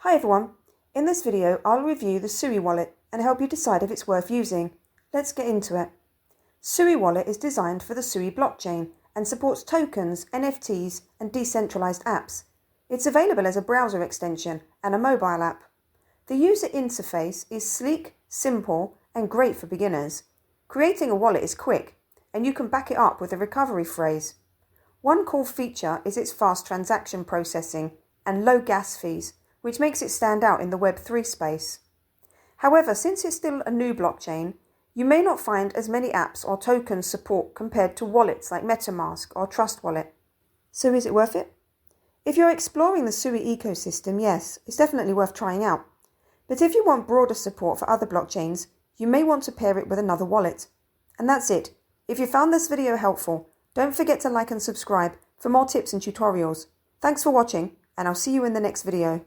Hi everyone, in this video I'll review the Sui Wallet and help you decide if it's worth using. Let's get into it. Sui Wallet is designed for the Sui blockchain and supports tokens, NFTs and decentralized apps. It's available as a browser extension and a mobile app. The user interface is sleek, simple and great for beginners. Creating a wallet is quick and you can back it up with a recovery phrase. One cool feature is its fast transaction processing and low gas fees, which makes it stand out in the Web3 space. However, since it's still a new blockchain, you may not find as many apps or tokens support compared to wallets like MetaMask or Trust Wallet. So is it worth it? If you're exploring the Sui ecosystem, yes, it's definitely worth trying out. But if you want broader support for other blockchains, you may want to pair it with another wallet. And that's it. If you found this video helpful, don't forget to like and subscribe for more tips and tutorials. Thanks for watching, and I'll see you in the next video.